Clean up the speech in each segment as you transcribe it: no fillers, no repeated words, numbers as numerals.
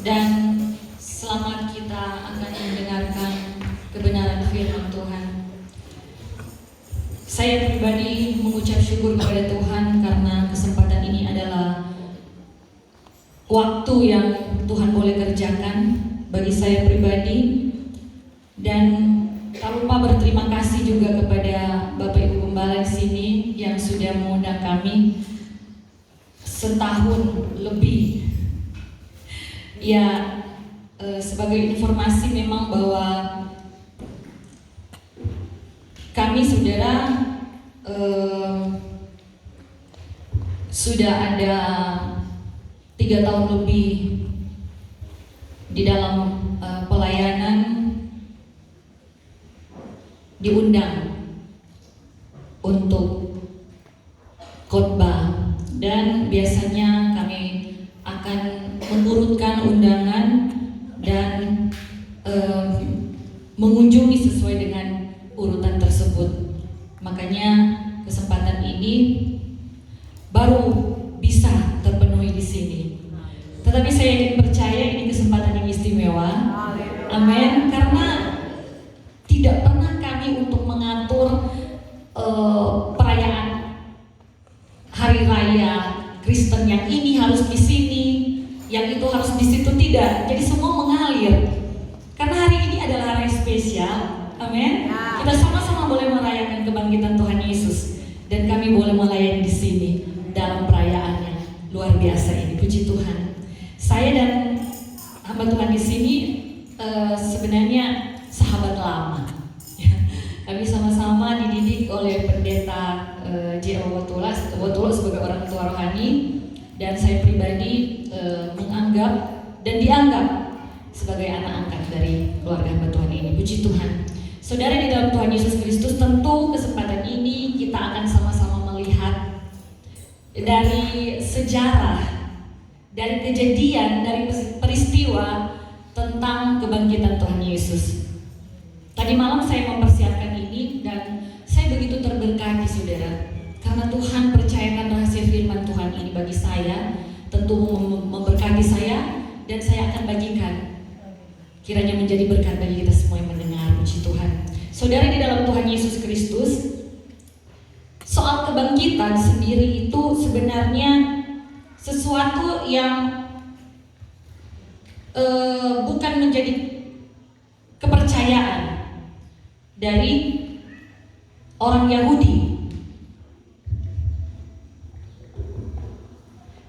Dan selamat kita akan mendengarkan kebenaran firman Tuhan. Saya pribadi mengucap syukur kepada Tuhan karena kesempatan ini adalah waktu yang Tuhan boleh kerjakan bagi saya pribadi. Dan tak lupa berterima kasih juga kepada Bapak Ibu Gembala di sini yang sudah mengundang kami setahun lebih. Ya, sebagai informasi memang bahwa kami saudara sudah ada 3 tahun lebih di dalam pelayanan, diundang untuk khotbah, dan biasanya kami akan menurutkan undangan dan mengunjungi sesuai dengan urutan tersebut. Makanya kesempatan ini baru bisa terpenuhi di sini. Tetapi saya ingin percaya ini kesempatan yang istimewa. Amin. Karena tidak pernah kami untuk mengatur perayaan hari raya Kristen yang ini harus di sini, yang itu harus di situ, tidak. Jadi semua mengalir. Karena hari ini adalah hari spesial. Amin. Kita sama-sama boleh merayakan kebangkitan Tuhan Yesus, dan kami boleh melayani di sini dalam perayaan yang luar biasa ini. Puji Tuhan. Saya dan hamba Tuhan di sini sebenarnya sahabat lama. Kami sama-sama dididik oleh pendeta J.O. Wotula sebagai orang tua rohani, dan saya pribadi menganggap dan dianggap sebagai anak angkat dari keluarga hamba Tuhan ini. Puji Tuhan. Saudara di dalam Tuhan Yesus Kristus, tentu kesempatan ini kita akan sama-sama melihat dari sejarah, dari kejadian, dari peristiwa tentang kebangkitan Tuhan Yesus. Tadi malam saya mempersiapkan ini dan saya begitu terberkati saudara, karena Tuhan percayakan rahasia firman Tuhan ini bagi saya, tentu memberkati saya, dan saya akan bagikan. Kiranya menjadi berkat bagi kita semua yang mendengar. Puji Tuhan. Saudara di dalam Tuhan Yesus Kristus, soal kebangkitan sendiri itu sebenarnya sesuatu yang bukan menjadi kepercayaan dari orang Yahudi.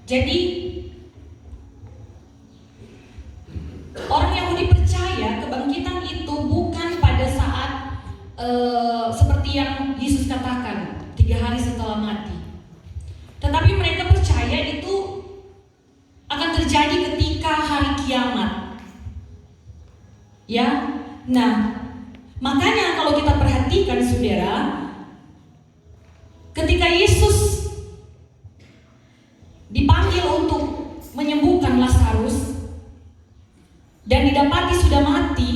Jadi orang Yahudi percaya kebangkitan itu bukan pada saat seperti yang Yesus katakan 3 hari setelah mati. Tetapi mereka percaya itu akan terjadi ketika hari kiamat. Ya. Nah, makanya kalau kita perhatikan saudara, ketika Yesus dipanggil untuk menyembuhkan Lazarus dan didapati sudah mati,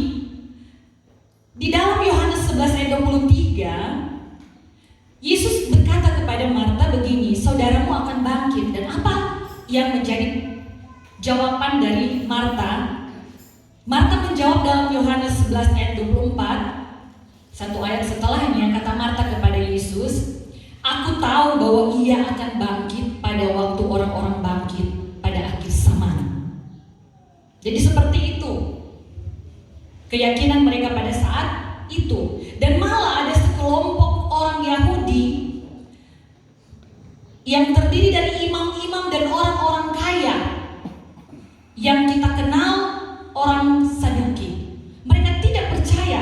di dalam Yohanes 11 ayat 23, Yesus berkata kepada Marta begini, saudaramu akan bangkit. Dan apa yang menjadi jawaban dari Marta? Marta menjawab dalam Yohanes 11 ayat 24, satu ayat setelahnya, kata Marta kepada Yesus, aku tahu bahwa ia akan bangkit pada waktu orang-orang bangkit pada akhir zaman. Jadi seperti itu keyakinan mereka pada saat itu. Dan malah ada sekelompok orang Yahudi yang terdiri dari imam-imam dan orang-orang kaya yang kita kenal orang Saduki. Mereka tidak percaya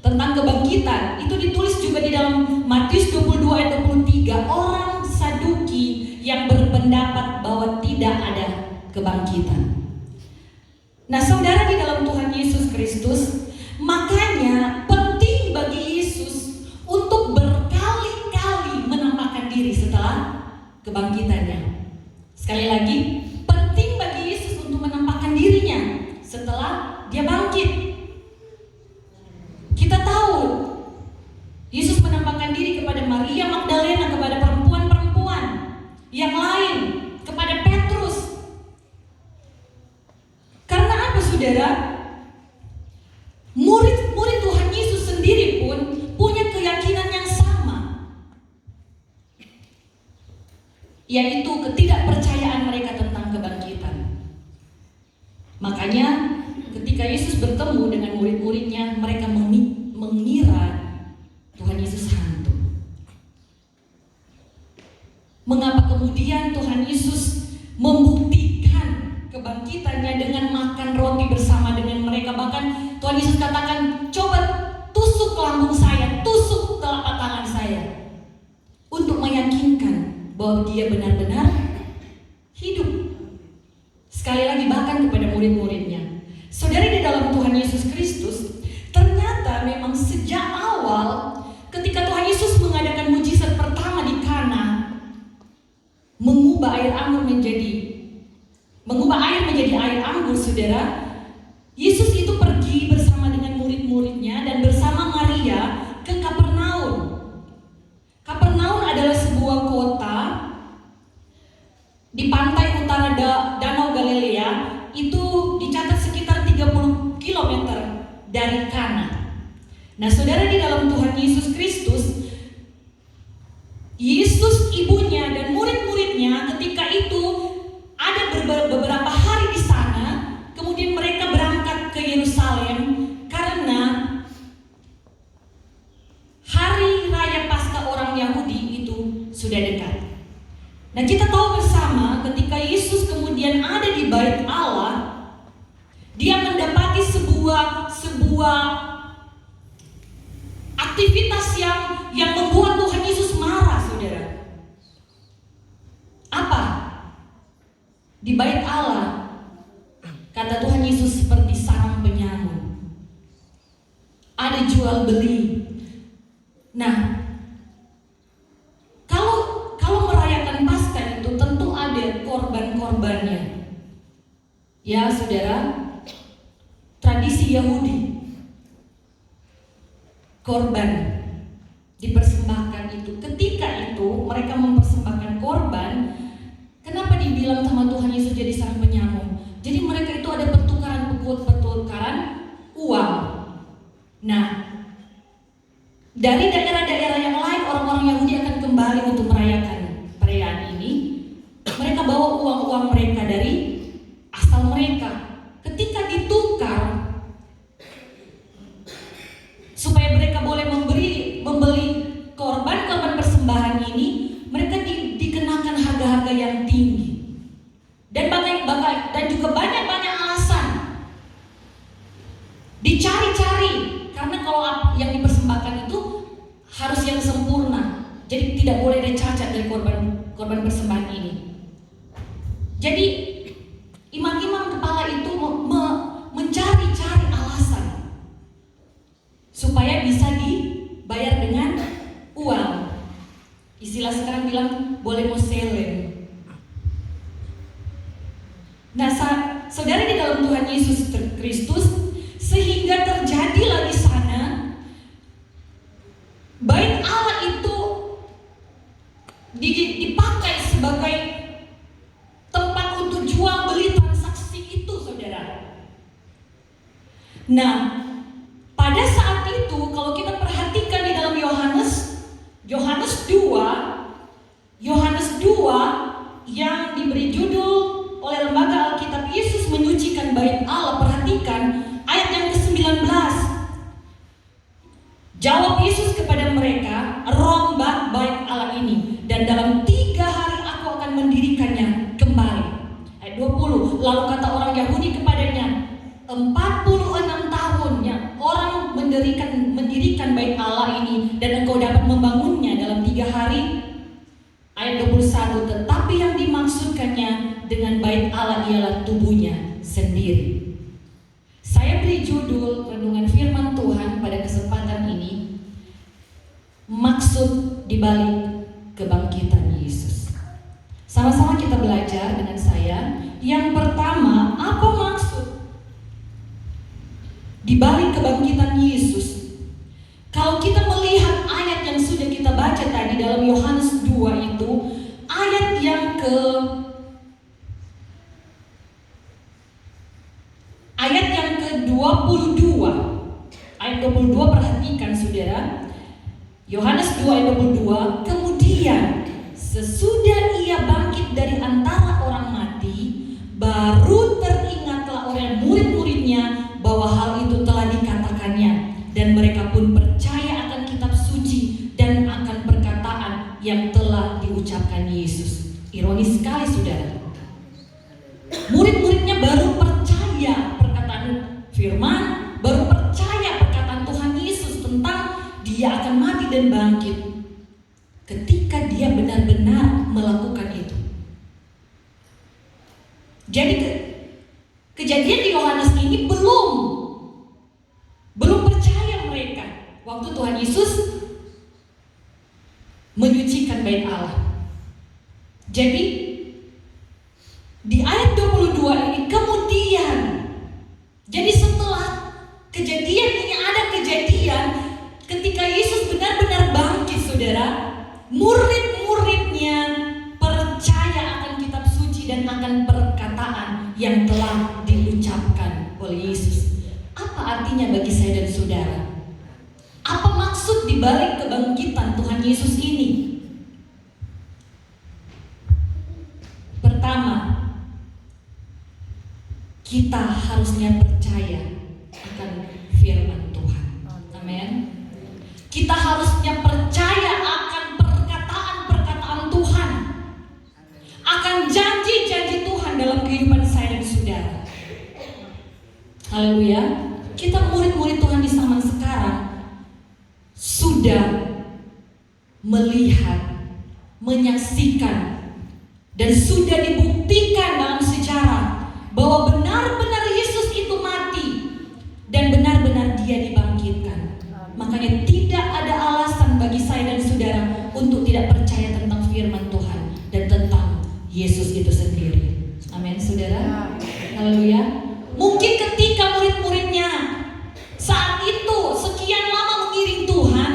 tentang kebangkitan. Itu ditulis juga di dalam Matius 22 ayat 23. Orang Saduki yang berpendapat bahwa tidak ada kebangkitan. Nah, saudara di dalam Tuhan Yesus Kristus, makanya penting bagi Yesus untuk berkali-kali menampakkan diri setelah kebangkitannya. Sekali lagi, penting bagi Yesus untuk menampakkan dirinya setelah dia bangkit. Kita tahu Yesus menampakkan diri kepada Maria Magdalena, kepada perempuan-perempuan yang lain, kepada Petrus, yaitu ketidakpercayaan mereka tentang kebangkitan. Makanya ketika Yesus bertemu dengan murid-muridnya, mereka mengira Tuhan Yesus hantu. Mengapa kemudian Tuhan Yesus membuktikan kebangkitannya dengan makan roti bersama dengan mereka? Bahkan Tuhan Yesus katakan, coba tusuk lambung saya, tusuk telapak tangan saya, untuk meyakinkan bahwa dia benar-benar hidup. Sekali lagi bahkan kepada murid-muridnya. Saudari, di dalam Tuhan Yesus Kristus, ternyata memang sejak awal ketika Tuhan Yesus mengadakan mujizat pertama di Kana, mengubah air menjadi air anggur, saudara, Yesus itu pergi bersama dengan murid-muridnya dan bersama Maria ke Kapernaum. Kapernaum adalah sebuah kota di pantai utara Danau Galilea, itu dicatat sekitar 30 km dari Kana. Nah, saudara, di dalam Tuhan Yesus Kristus, Yesus, ibunya, dan murid-muridnya ketika itu ada beberapa hari di sana, kemudian mereka berangkat ke Yerusalem karena hari raya Paskah orang Yahudi itu sudah dekat. Nah, kita tahu bersama ketika Yesus kemudian ada di Bait Allah, dia mendapati sebuah aktivitas yang membuat Tuhan Yesus marah, saudara. Apa? Di Bait Allah, kata Tuhan Yesus, seperti sarang penyamun. Ada jual beli. Nah, kalau merayakan Paskah itu tentu ada korban-korbannya. Ya, saudara, tradisi Yahudi, korban dipersembahkan itu. Ketika itu mereka mempersembahkan korban, kenapa dibilang sama Tuhan Yesus jadi sarang penyamun? Jadi mereka itu ada pertukaran uang. Nah, dari daerah-daerah yang lain orang-orang Yahudi akan kembali untuk merayakan perayaan ini. Mereka bawa uang-uang mereka dari asal mereka. Ketika ditukar supaya mereka boleh membeli korban persembahan ini, mereka dikenakan harga-harga yang tinggi. Dan juga banyak alasan. Dicari-cari, karena kalau yang dipersembahkan itu harus yang sempurna. Jadi tidak boleh ada cacat dari korban persembahan ini. Jadi imam-imam kepala itu mencari-cari alasan supaya bisa dibayar dengan uang. Istilah sekarang bilang boleh mau seleng. Nah, saudara, di dalam Tuhan Yesus Kristus, sehingga terjadilah di sana Bait Allah itu dipakai sebagai tempat untuk jual beli transaksi itu, saudara. Nah, pada saat itu kalau kita perhatikan di dalam Yohanes 2 yang diberi judul oleh lembaga Alkitab Yesus Menyucikan Bait Allah, perhatikan ayat yang ke-19. Jawab Yesus kepada mereka, rombak bait Allah ini, dan dalam 3 hari aku akan mendirikannya kembali. Ayat 20, lalu kata orang Yahudi kepadanya, 46 tahun yang orang mendirikan bait Allah ini, dan engkau dapat membangunnya dalam 3 hari. Ayat 21, tetapi yang dimaksudkannya dengan bait Allah ialah tubuhnya sendiri. Saya beri judul renungan firman Tuhan pada kesempatan ini, maksud dibalik kebangkitan Yesus. Sama-sama kita belajar dengan saya. Yang pertama, apa maksud dibalik kebangkitan Yesus? Kalau kita melihat ayat yang sudah kita baca tadi dalam Yohanes 2 itu, ayat yang ke-22. Ayat 22, perhatikan saudara. Yohanes 2 ayat 22, kemudian sesudah ia ia bangkit dari antara orang mati, baru teringatlah oleh murid-muridnya bahwa hal itu telah dikatakannya, dan mereka pun percaya akan kitab suci dan akan perkataan yang telah diucapkan Yesus. Ironis sekali, saudara. Murid-muridnya baru percaya perkataan firman, baru percaya perkataan Tuhan Yesus tentang dia akan mati dan bangkit ketika dia benar-benar melakukan itu. Jadi kejadian di Yohanes ini belum percaya mereka waktu Tuhan Yesus menyucikan bait Allah. Jadi di ayat 22 ini kemudian, jadi setelah kejadian ini ada kejadian ketika Yesus benar-benar bangkit, saudara, murid-muridnya percaya akan kitab suci dan akan perkataan yang telah diucapkan oleh Yesus. Apa artinya bagi saya dan saudara? Apa maksud dibalik kebangkitan Tuhan Yesus ini? Pertama, kita harusnya percaya akan firman Tuhan. Amin. Kita harusnya percaya akan perkataan-perkataan Tuhan, akan janji-janji Tuhan dalam kehidupan saya dan saudara. Haleluya. Kita murid-murid Tuhan di zaman sekarang sudah melihat, menyaksikan, dan sudah dibuktikan dalam sejarah bahwa benar-benar Yesus itu mati dan benar-benar dia dibangkitkan. Makanya tidak ada alasan bagi saya dan saudara untuk tidak percaya tentang firman Tuhan dan tentang Yesus itu sendiri. Amin, saudara. Haleluya. Mungkin ketika murid-muridnya saat itu sekian lama mengiring Tuhan,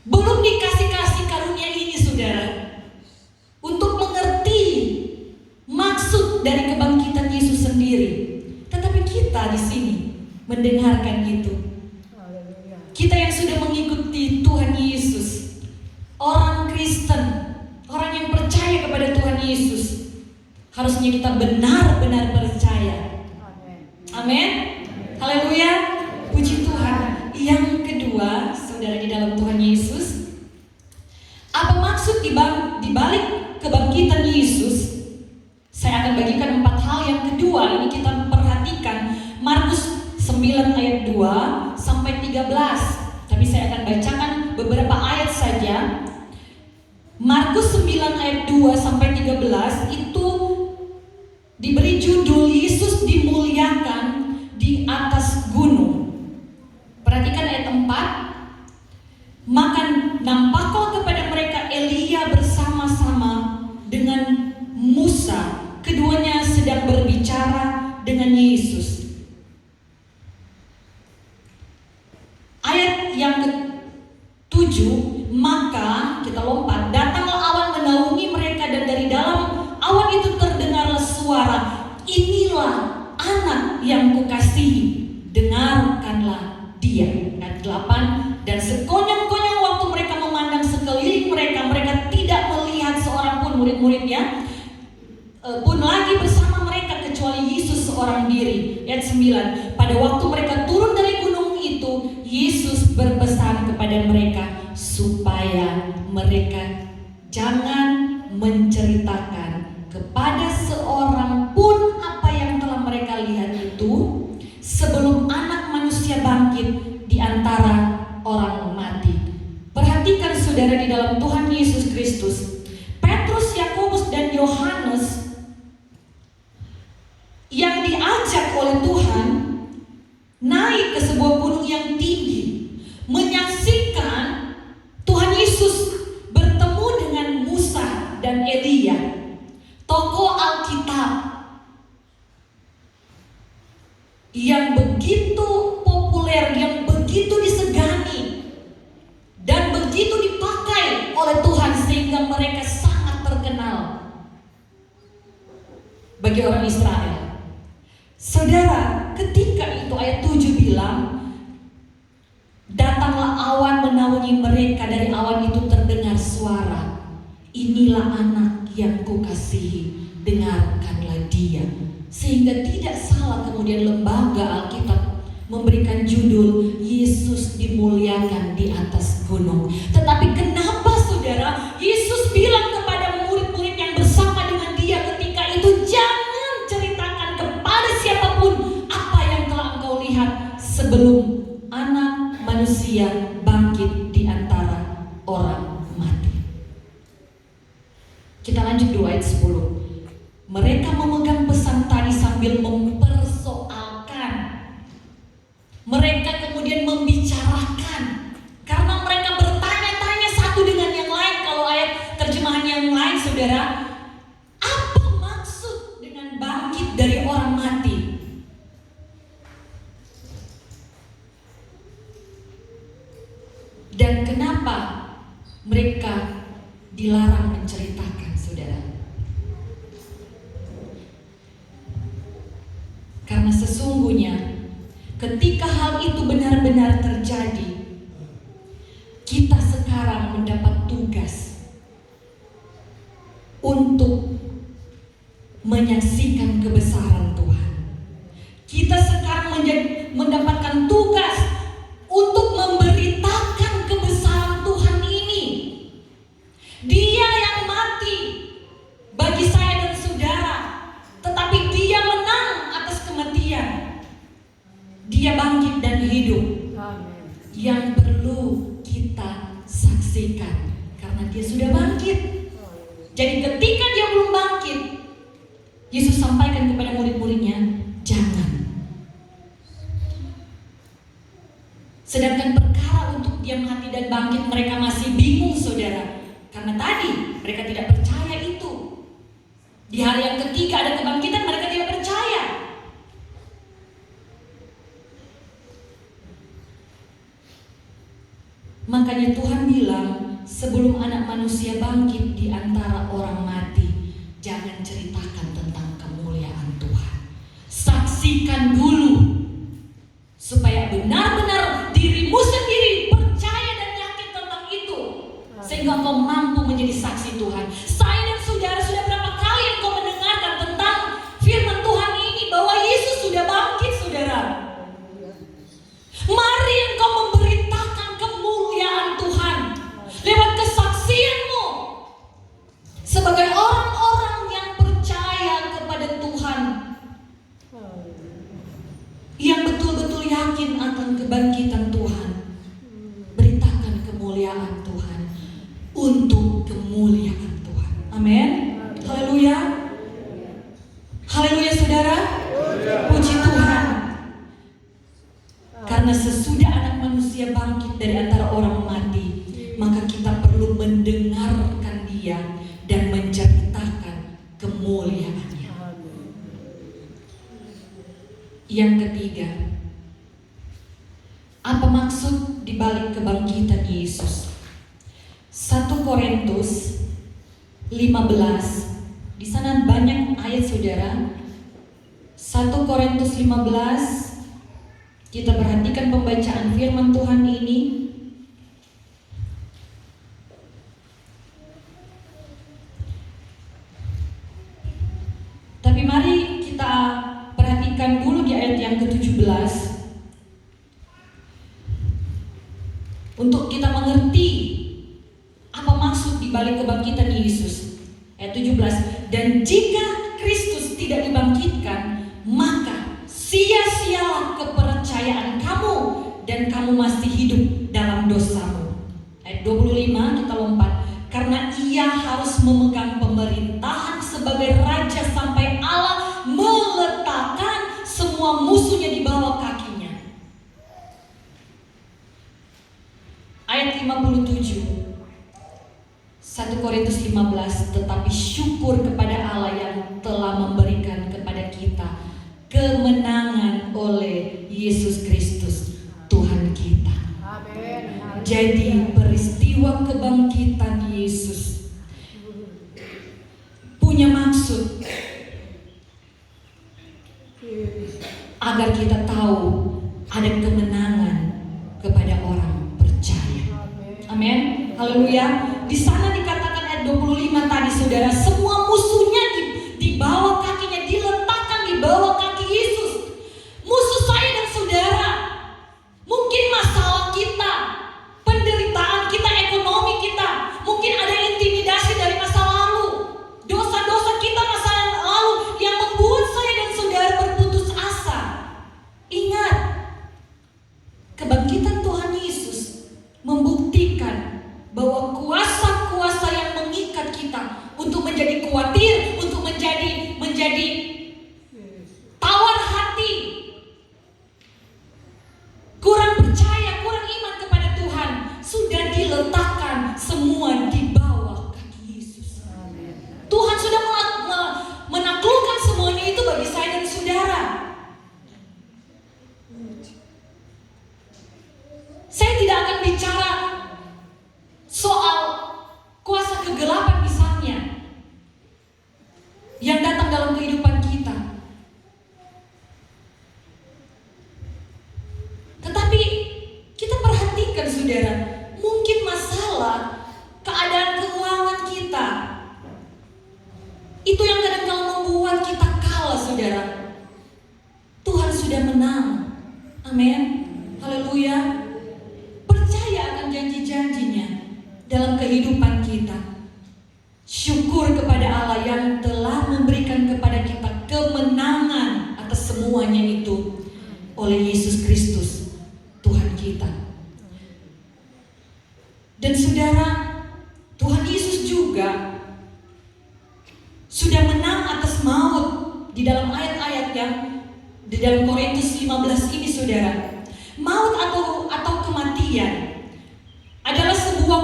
belum dikasih karunia ini, saudara, untuk mengerti maksud dari kebangkitan Yesus sendiri. Tetapi kita di sini mendengarkan itu. Kita yang sudah mengikuti Tuhan Yesus, orang Kristen, orang yang percaya kepada Tuhan Yesus, harusnya kita benar-benar percaya. Amin. Haleluya. Puji Tuhan. Yang kedua, saudara di dalam Tuhan Yesus, apa maksud dibalik kebangkitan Yesus? Saya akan bagikan 4 hal. Yang kedua, ini kita perhatikan Markus 9 ayat 2 sampai 13. Tapi saya akan bacakan beberapa ayat saja. Markus 9 ayat 2 sampai 13 itu diberi judul Yesus dimuliakan di atas gunung. Perhatikan ayat 4. Maka nampaklah kepada mereka Elia bersama-sama dengan Musa. Keduanya sedang berbicara dengan Yesus. Ayat yang ke-7, maka kita lompat, datanglah awan menaungi mereka dan dari dalam awan itu terdengarlah suara, inilah anak yang kukasihi, dengarkanlah dia. Ayat 8, dan sekonyong-konyong waktu mereka memandang sekeliling mereka, mereka tidak melihat seorang pun murid-muridnya pun lagi bersama mereka kecuali Yesus seorang diri. Ayat 9, pada waktu mereka turun dari gunung itu, Yesus berpesan kepada mereka supaya mereka jangan menceritakan kepada seorang pun apa yang telah mereka lihat itu sebelum anak manusia bangkit di antara orang mati. Perhatikan saudara di dalam Tuhan Yesus Kristus, Petrus, Yakobus dan Yohanes yang diajak oleh Tuhan naik ke sebuah gunung yang tinggi, menyaksikan Tuhan Yesus bertemu dengan Musa dan Elia, tokoh Alkitab yang begitu populer, yang begitu disegani dan begitu dipakai oleh Tuhan sehingga mereka sangat terkenal bagi orang Israel. Saudara, ketika itu ayat 7 bilang, datanglah awan menaungi mereka, dari awan itu terdengar suara. inilah anak yang kukasihi, dengarkanlah dia. Sehingga tidak salah kemudian lembaga Alkitab memberikan judul Yesus dimuliakan di atas gunung. Tetapi kenapa saudara Yesus bilang kepada murid-murid yang bersama dengan dia ketika itu, jangan ceritakan kepada siapapun apa yang telah engkau lihat sebelum anak manusia bangkit di antara orang mati. Kita lanjut 2 ayat 10. Mereka memegang pesan tadi sambil mempersoalkan. Mereka kemudian membicarakan karena mereka bertanya-tanya satu dengan yang lain. Kalau ayat terjemahan yang lain saudara, apa maksud dengan bangkit dari orang mati? Dan kenapa mereka dilarang menceritakan saudara? Karena sesungguhnya ketika hal itu benar-benar terjadi, kita sekarang mendapat tugas untuk menyaksikan kebesaran Tuhan. Kita sekarang mendapatkan tugas untuk memberitakan kebesaran Tuhan ini. Dia yang mati bagi saya dan saudara, tetapi dia menang atas kematian. Dia bangkit dan hidup. Amen. Yang perlu kita saksikan karena dia sudah bangkit. Jadi ketika dia belum bangkit, Yesus sampaikan kepada murid-muridnya, jangan. Sedangkan perkara untuk dia mati dan bangkit mereka masih bingung saudara. Karena tadi mereka tidak percaya itu. Di hari yang ketiga ada kebangkitan, mereka tidak percaya. Makanya Tuhan bilang, sebelum anak manusia bangkit di antara orang mati, jangan ceritakan tentang kemuliaan Tuhan. Saksikan dulu supaya benar-benar dirimu sendiri percaya dan yakin tentang itu, sehingga kau mampu menjadi saksi Tuhan. Saya dan saudara, sudah berapa kali engkau mendengarkan tentang firman Tuhan ini bahwa Yesus sudah bangkit saudara. Mari engkau memberitakan kemuliaan Tuhan lewat kesaksianmu sebagai orang-orang yang percaya kepada Tuhan, yang betul-betul yakin akan kebangkitan Tuhan. Beritakan kemuliaan Tuhan untuk kemuliaan Tuhan. Amin. Haleluya. Haleluya saudara. Puji Tuhan. Karena sesudah anak manusia bangkit dari antara orang mati, maka kita perlu mendengarkan dia dan menceritakan kemuliaannya. Yang ketiga, apa maksud dibalik kebangkitan Yesus? 1 Korintus 15. Di sana banyak ayat saudara. 1 Korintus 15. Kita perhatikan pembacaan firman Tuhan ini. Tapi mari kita perhatikan dulu di ayat yang ke-17 untuk kita mengerti apa maksud dibalik kebangkitan Yesus. Ayat 17, dan jika Kristus tidak dibangkitkan, maka sia-sialah kepercayaan kamu dan kamu masih hidup dalam dosamu. Ayat 25 kita lompat. Karena ia harus memegang pemerintahan sebagai raja sampai Allah meletakkan semua musuhnya di bawah kakinya. Ayat 57, 1 Korintus 15, tetapi syukur kepada Allah yang telah memberikan kepada kita kemenangan oleh Yesus Kristus Tuhan kita. Amin. Jadi peristiwa kebangkitan Yesus punya maksud agar kita tahu ada kemenangan kepada orang percaya. Amin. Haleluya. Di sana dikatakan ayat ayat 25 tadi saudara, semua musuhnya di bawah kakinya, diletakkan di bawah kaki Yesus. Musuh saya dan saudara, mungkin masalah kita, penderitaan kita, ekonomi kita, mungkin ada intimidasi dari masa lalu, dosa-dosa kita masa lalu yang membuat saya dan saudara berputus asa. Ingat, kebangkitan Tuhan Yesus membuktikan bahwa kuasa-kuasa yang mengikat kita untuk menjadi khawatir, untuk menjadi tawar hati, kurang percaya, kurang iman kepada Tuhan, sudah diletakkan semua di bawah kaki Yesus. Tuhan sudah menaklukkan semuanya itu bagi saya dan saudara. Saya tidak akan bicara soal kuasa kegelapan misalnya yang datang dalam kehidupan kita. Tetapi kita perhatikan saudara, mungkin masalah keadaan keuangan kita itu yang kadang-kadang membuat kita kalah saudara. Tuhan sudah menang. Amin. Haleluya. Percaya akan janji-janjinya dalam kehidupan kita. Syukur kepada Allah yang telah memberikan kepada kita kemenangan atas semuanya itu oleh Yesus Kristus Tuhan kita. Dan saudara, Tuhan Yesus juga sudah menang atas maut di dalam ayat-ayat yang di dalam Korintus 15 ini saudara. Maut atau kematian adalah sebuah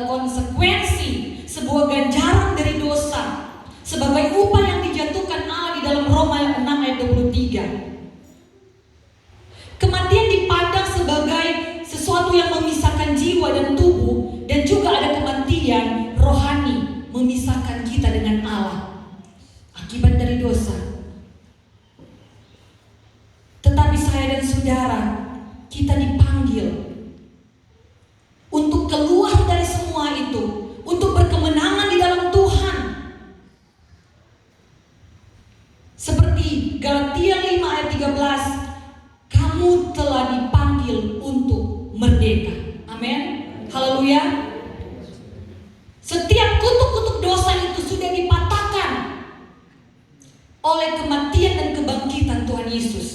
konsekuensi, sebuah ganjaran dari dosa sebagai upah yang dijatuhkan Allah di dalam Roma 6 ayat 23. Kematian dipandang sebagai sesuatu yang memisahkan jiwa dan tubuh, dan juga ada kematian rohani memisahkan kita dengan Allah akibat dari dosa. Tetapi saya dan saudara, kita dipanggil untuk keluar dari semua itu, untuk berkemenangan di dalam Tuhan. Seperti Galatia 5 ayat 13, kamu telah dipanggil untuk merdeka. Amin. Haleluya. Setiap kutuk-kutuk dosa itu sudah dipatahkan oleh kematian dan kebangkitan Tuhan Yesus.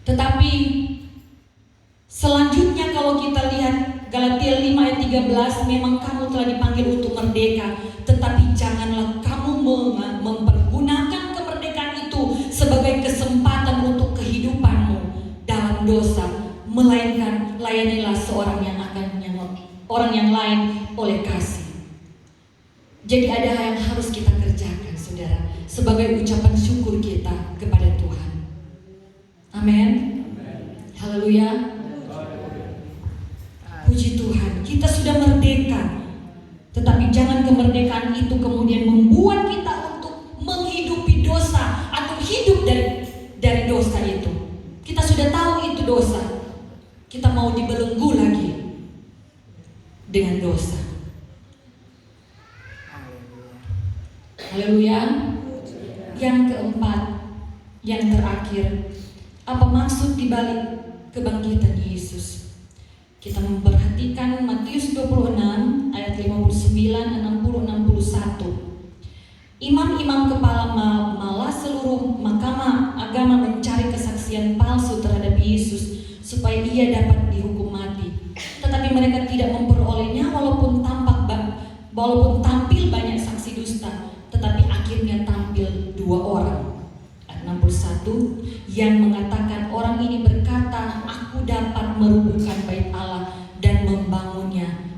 Tetapi selanjutnya kalau kita lihat Galatia 5 ayat 13, memang kamu telah dipanggil untuk merdeka, tetapi janganlah kamu mempergunakan kemerdekaan itu sebagai kesempatan untuk kehidupanmu dalam dosa, melainkan layanilah orang yang lain oleh kasih. Jadi ada hal yang harus kita kerjakan saudara, sebagai ucapan syukur kita kepada Tuhan. Amin. Haleluya. Puji Tuhan, kita sudah merdeka. Tetapi jangan kemerdekaan itu kemudian membuat kita untuk menghidupi dosa atau hidup dari dosa itu. Kita sudah tahu itu dosa. Kita mau dibelenggu lagi dengan dosa. Haleluya. Yang keempat, yang terakhir, apa maksud dibalik kebangkitan Yesus? Kita memperhatikan Matius 26 ayat 59, 60, 61. Imam-imam kepala malah seluruh mahkamah agama mencari kesaksian palsu terhadap Yesus supaya ia dapat dihukum mati. Tetapi mereka tidak memperolehnya walaupun tampil banyak saksi dusta. Tetapi akhirnya tampil 2 orang. Ayat 61 yang mengatakan orang ini berkata, aku dapat merubuhkan bait Allah dan membangunnya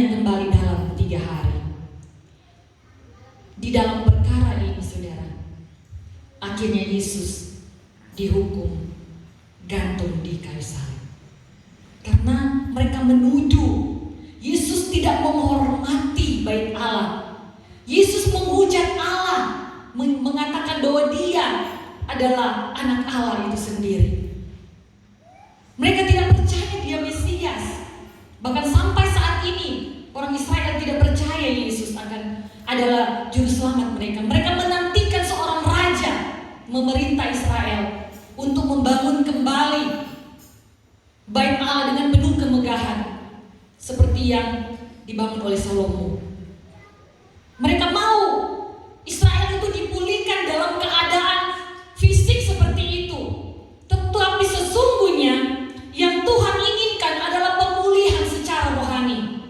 kembali dalam 3 hari. Di dalam perkara ini saudara, akhirnya Yesus dihukum gantung di kayu salib. Karena mereka menuduh Yesus tidak menghormati bait Allah. Yesus menghujat Allah, mengatakan bahwa dia adalah anak Allah itu sendiri. Mereka tidak percaya dia Mesias. seperti yang dibangun oleh Salomo. Mereka mau Israel itu dipulihkan dalam keadaan fisik seperti itu. Tetapi sesungguhnya yang Tuhan inginkan adalah pemulihan secara rohani.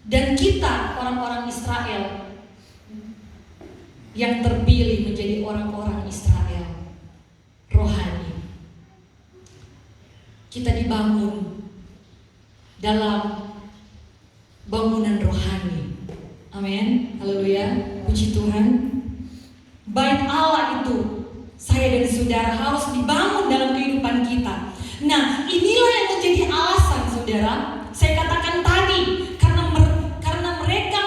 Dan kita orang-orang Israel yang terpilih menjadi orang-orang Israel rohani. Kita dibangun dalam bangunan rohani. Amin. Haleluya. Puji Tuhan. Bait Allah itu saya dan saudara harus dibangun dalam kehidupan kita. Nah, inilah yang menjadi alasan saudara. Saya katakan tadi karena mereka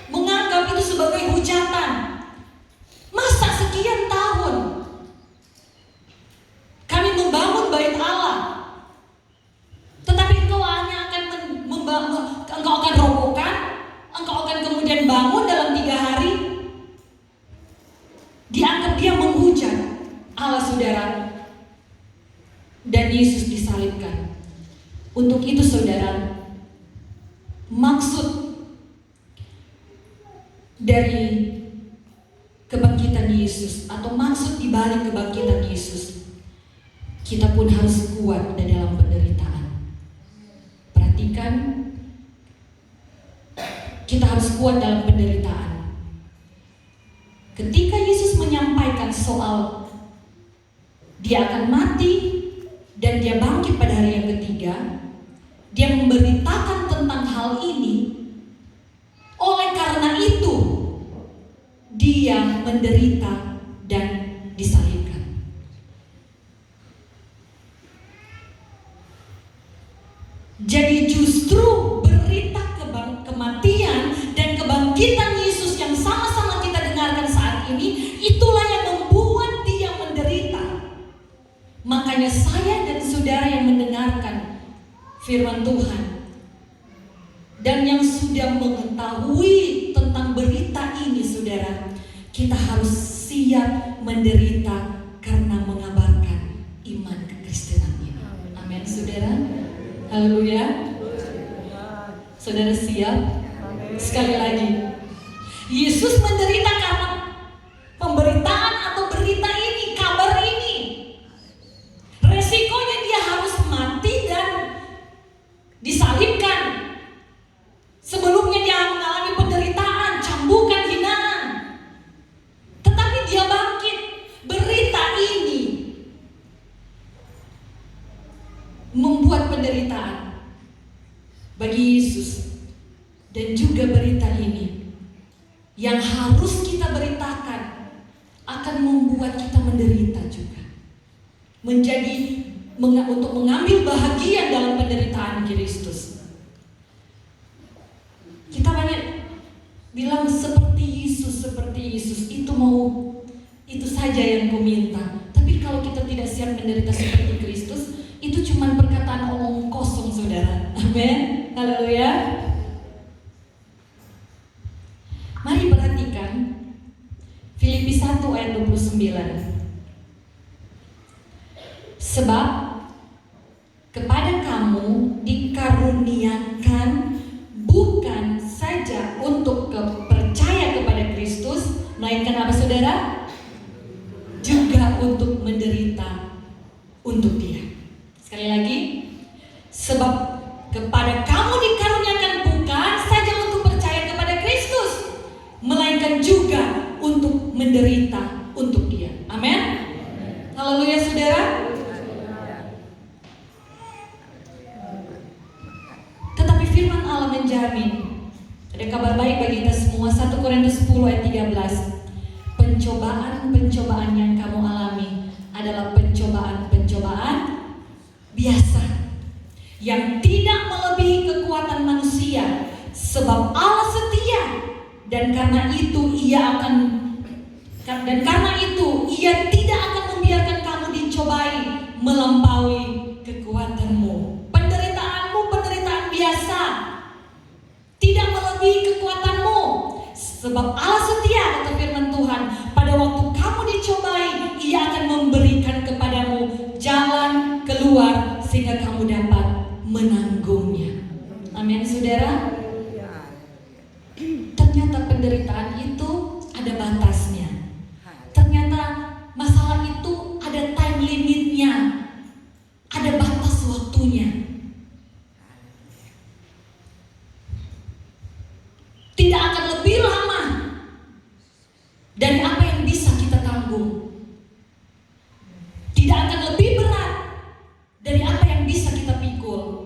menganggap itu sebagai hujatan. Masa sekian tahun kami membangun bait Allah, tetapi engkau hanya akan engkau akan robohkan, engkau akan kemudian bangun dalam 3 hari. Dianggap dia menghujat Allah saudara. Dan Yesus disalibkan. Untuk itu saudara, maksud dari kebangkitan Yesus atau maksud dibalik kebangkitan Yesus, kita pun harus kuat di dalam penderitaan. Perhatikan, kita harus kuat dalam penderitaan. Ketika Yesus menyampaikan soal dia akan mati dan dia bangkit pada hari yang ketiga, dia memberitakan tentang hal ini. Oleh karena itu dia menderita dan disalibkan. Jadi justru berita kematian dan kebangkitan Yesus yang sama-sama kita dengarkan saat ini, itulah yang membuat dia menderita. Makanya saya dan saudara yang mendengarkan firman Tuhan dan yang sudah mengetahui tentang berita ini saudara, kita harus siap menderita karena mengabarkan iman kekristenannya. Amin saudara. Haleluya. Saudara siap? Sekali lagi, Yesus menderita karena pemberitaan atau berita ini, kabar ini. Resikonya dia harus mati dan disalibkan. Sebelumnya dia mengalami penderitaan, cambukan, hinaan. Tetapi dia bangkit. Berita ini membuat penderitaan bagi Yesus. Dan juga berita ini yang harus kita beritakan akan membuat kita menderita juga. Untuk mengambil bahagia dalam penderitaan Kristus. Kita banyak bilang seperti Yesus, itu saja yang ku minta. Tapi kalau kita tidak siap menderita seperti Kristus, itu cuma perkataan omong kosong saudara. Amin. Haleluya. Mari perhatikan Filipi 1 ayat 29. Sebab kepada kamu dikaruniakan bukan saja untuk percaya kepada Kristus, melainkan apa saudara? Juga untuk menderita untuk Dia. Sekali lagi, sebab kepada kamu dikaruniakan bukan saja untuk percaya kepada Kristus, melainkan juga untuk menderita untuk Dia. Amin. Haleluya saudara. Tetapi firman Allah menjamin, ada kabar baik bagi kita semua. 1 Korintus 10 ayat 13. Pencobaan-pencobaan yang kamu alami adalah pencobaan-pencobaan biasa yang tidak melebihi kekuatan manusia, sebab Allah setia. Dan karena itu ia tidak akan membiarkan kamu dicobai melampaui kekuatanmu. Penderitaanmu penderitaan biasa, tidak melebihi kekuatanmu. Sebab Allah setia, kata firman Tuhan, pada waktu kamu dicobai, Ia akan memberikan kepadamu jalan keluar sehingga kamu dapat menanggungnya. Amin, saudara. Ternyata penderitaan itu ada batasnya. Ternyata masalah itu ada time limitnya, ada batas waktunya. Tidak akan lebih lama dari apa yang bisa kita tanggung. Tidak akan lebih berat dari apa yang bisa kita pikul.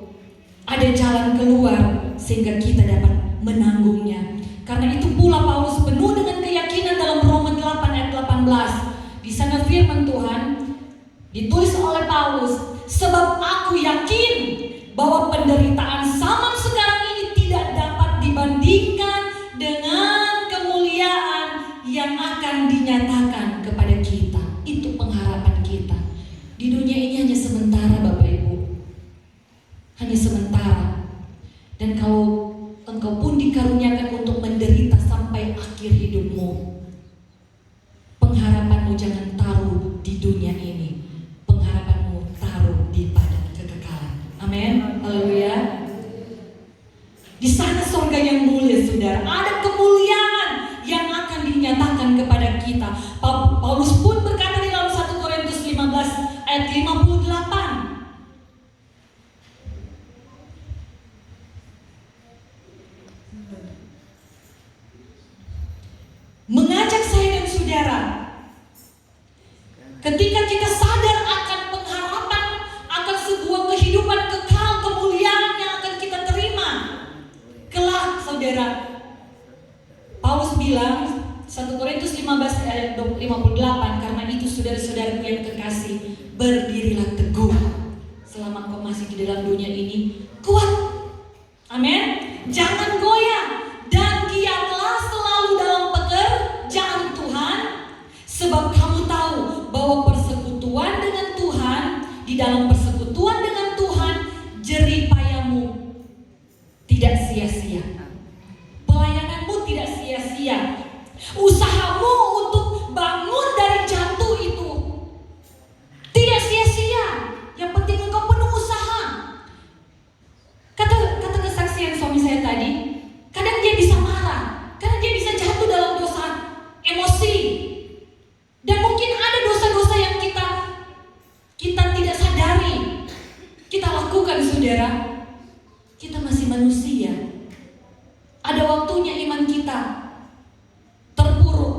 Ada jalan keluar sehingga kita dapat menanggungnya. Karena itu pula Paulus penuh dengan keyakinan dalam Roma 8 ayat 18. Di sana firman Tuhan ditulis oleh Paulus, sebab aku yakin bahwa penderitaan zaman sekarang ini tidak dapat dibandingkan dengan kemuliaan yang akan dinyatakan kepada kita. Itu pengharapan kita. Di dunia ini hanya sementara, Bapak Ibu. Hanya sementara. Dan kalau engkau pun dikaruniakan untuk menderita sampai akhir hidupmu, pengharapanmu jangan taruh di dunia ini. Pengharapanmu taruh di padang kekekalan. Amin. Haleluya. Di sana surga yang mulia, saudara. Ada kemuliaan yang akan dinyatakan kepada kita. Paulus pun berkata di dalam 1 Korintus 15 ayat 58. Mengajak saya dan saudara, ketika kita sadar akan pengharapan, akan sebuah kehidupan kekal, kemuliaan yang akan kita terima kelak, saudara. Paulus bilang 1 Korintus 15 ayat 58, karena itu saudara-saudaraku yang kekasih, berdirilah teguh selama kau masih di dalam dunia ini, kuat. Amin. Jangan goyah dan giatlah selalu dalam pekerjaan Tuhan, sebab kamu tahu bahwa persekutuan dengan Tuhan, di dalam persekutuan dengan Tuhan, jerih payahmu tidak sia-sia. Pelayananmu tidak sia-sia. Usahamu untuk bangun dari jatuh itu tidak sia-sia. Yang penting engkau penuh usaha. Kata kesaksian suami saya tadi, kadang dia bisa marah, kadang dia bisa jatuh dalam dosa emosi. Dan mungkin ada dosa-dosa yang kita tidak sadari kita lakukan, saudara. Kita masih manusia. Ada waktunya iman kita terpuruk,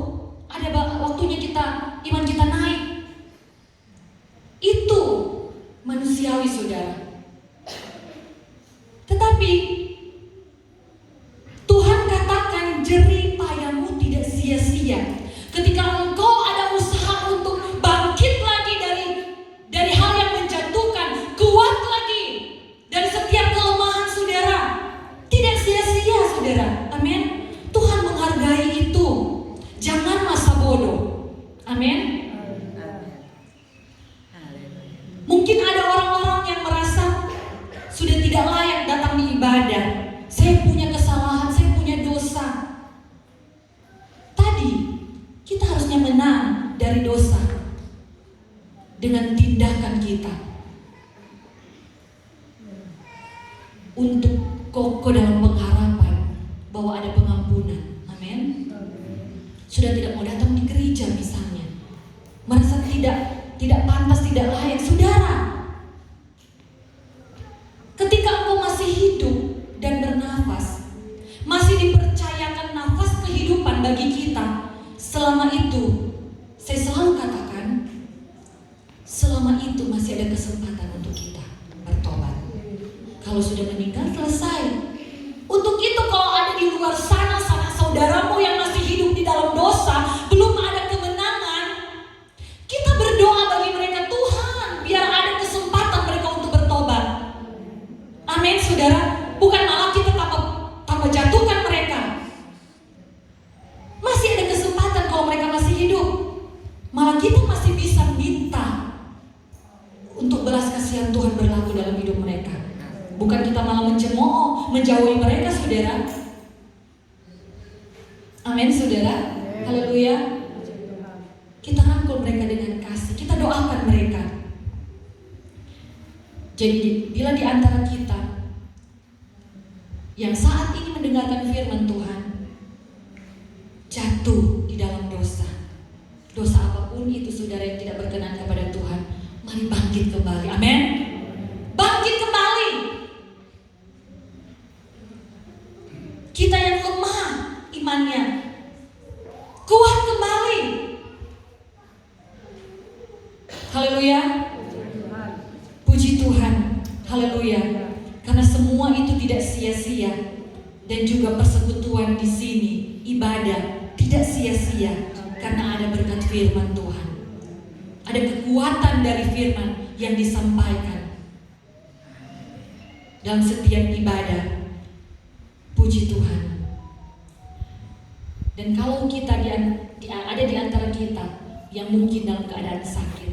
ada waktunya iman kita naik. Itu manusiawi, saudara. Tetapi Tuhan katakan jerih payahmu tidak sia-sia. Ketika engkau ada usaha untuk bangkit lagi dari hal yang menjatuhkan, kuat lagi dari setiap kelemahan, saudara, tidak sia-sia, saudara. Amin. Tuhan menghargai itu. Jangan masa bodoh. Amin. Mungkin ada orang-orang yang merasa sudah tidak layak datang di ibadah. Saya punya kesalahan, saya punya dosa. Tadi kita harusnya menang dari dosa dengan tindakan kita untuk kokoh dalam pengharapan bahwa ada pengampunan. Amin. Sudah tidak mau datang di gereja misalnya, merasa tidak pantas, tidak layak. Saudara, ketika engkau masih hidup dan bernafas, masih dipercayakan nafas kehidupan bagi kita, selama itu saya selalu katakan, selama itu masih ada kesempatan untuk kita bertobat. Kalau sudah meninggal, selesai. Untuk itu kalau ada di luar sana saudaramu yang masih hidup di dalam dosa, belum ada kemenangan, kita berdoa bagi mereka, Tuhan, biar ada kesempatan mereka untuk bertobat. Amin, saudara. Bukan malah kita tambah jatuhkan mereka. Masih ada kesempatan kalau mereka masih hidup. Malah kita masih bisa minta untuk belas kasihan Tuhan berlaku dalam hidup mereka. Bukan kita malah mencemooh, menjauhi mereka, saudara. Amin, saudara. Haleluya. Kita rangkul mereka dengan kasih. Kita doakan mereka. Jadi bila di antara kita yang saat ini mendengarkan firman Tuhan jatuh di dalam dosa. Dosa apapun itu saudara yang tidak berkenan kepada Tuhan, mari bangkit kembali. Amin. Bangkit kembali. Kita yang lemah imannya, kuat kembali. Haleluya. Puji Tuhan. Haleluya. Karena semua itu tidak sia-sia, dan juga persekutuan di sini, ibadah tidak sia-sia, karena ada berkat firman Tuhan. Ada kekuatan dari firman yang disampaikan dalam setiap ibadah. Puji Tuhan. Dan kalau kita ada di antara kita yang mungkin dalam keadaan sakit,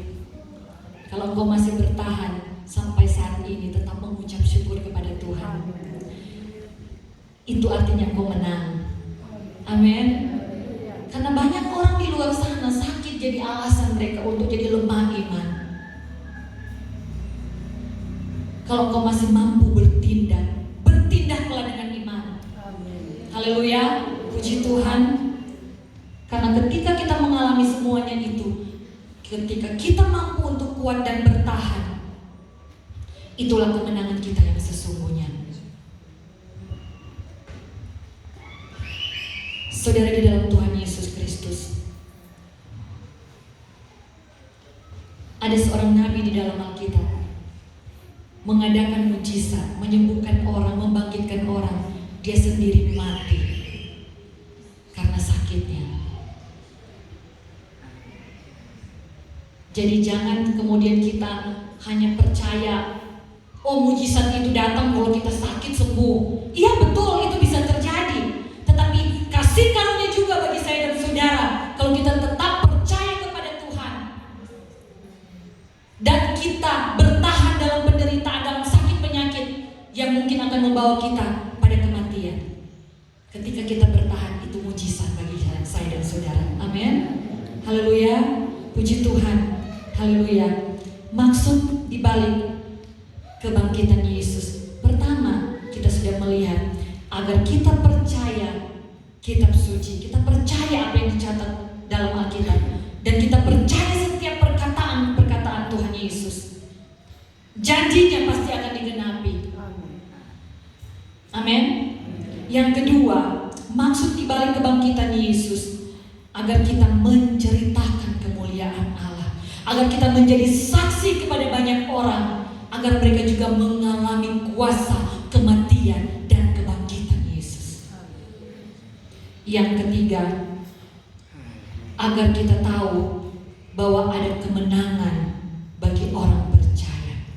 kalau engkau masih bertahan sampai saat ini tetap mengucap syukur kepada Tuhan, itu artinya engkau menang. Amin. Karena banyak orang di luar sana sakit jadi alasan mereka untuk jadi lemah iman. Kalau engkau masih mampu bertindak, bertindaklah dengan iman. Haleluya. Puji Tuhan. Karena ketika kita mengalami semuanya itu, ketika kita mampu untuk kuat dan bertahan, itulah kemenangan kita yang sesungguhnya. Saudara di dalam Tuhan Yesus Kristus, ada seorang nabi di dalam Alkitab mengadakan mujizat, menyembuhkan orang, membangkitkan orang. Dia sendiri mati karena sakitnya. Jadi jangan kemudian kita hanya percaya, oh mujizat itu datang kalau kita sakit sembuh. Iya betul, itu bisa terjadi. Tetapi kasih karunia juga bagi saya dan saudara kalau kita tetap percaya kepada Tuhan dan kita bertahan dalam penderitaan, dalam sakit penyakit yang mungkin akan membawa kita pada kematian. Ketika kita bertahan, itu mujizat bagi saya dan saudara. Amin. Haleluya. Puji Tuhan. Haleluya. Maksud dibalik kebangkitan Yesus, pertama kita sudah melihat agar kita percaya kitab suci, kita percaya apa yang dicatat dalam Alkitab, dan kita percaya setiap perkataan Tuhan Yesus. Janjinya pasti akan digenapi. Amin. Yang kedua, maksud dibalik kebangkitan Yesus agar kita menceritakan kemuliaan Allah, agar kita menjadi saksi kepada banyak orang, agar mereka juga mengalami kuasa kematian dan kebangkitan Yesus. Yang ketiga, agar kita tahu bahwa ada kemenangan bagi orang percaya.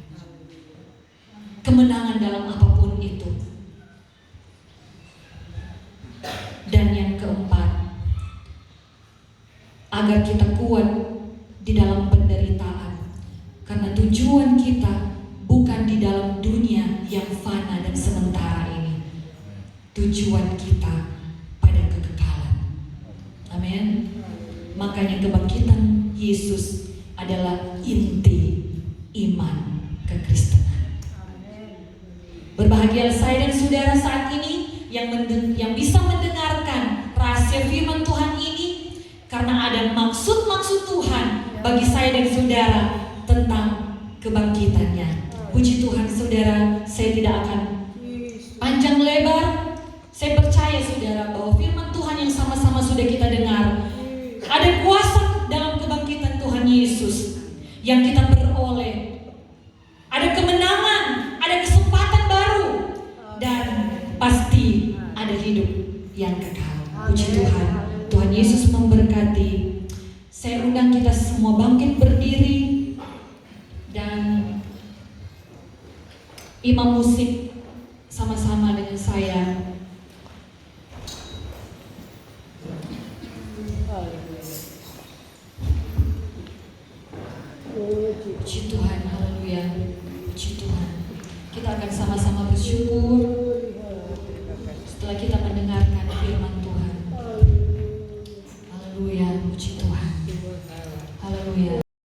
Kemenangan dalam apapun itu. Dan yang keempat, agar kita kuat di dalam penderitaan, karena tujuan kita bukan di dalam dunia yang fana dan sementara ini. Tujuan kita pada kekekalan. Amin. Makanya kebangkitan Yesus adalah inti iman kekristenan. Berbahagialah saya dan saudara saat ini yang bisa mendengarkan rahasia firman Tuhan ini, karena ada maksud-maksud Tuhan bagi saya dan saudara tentang kebangkitannya. Puji Tuhan saudara, saya tidak akan panjang lebar. Saya percaya saudara bahwa firman Tuhan yang sama-sama sudah kita dengar, ada kuasa dalam kebangkitan Tuhan Yesus yang kita peroleh. Ada kemenangan, ada kesempatan baru, dan pasti ada hidup yang kekal. Puji Tuhan. Tuhan Yesus memberkati. Saya undang kita semua bangkit berdiri, dan imam musik sama-sama dengan saya. Puji Tuhan, haleluya. Puji Tuhan. Kita akan sama-sama bersyukur setelah kita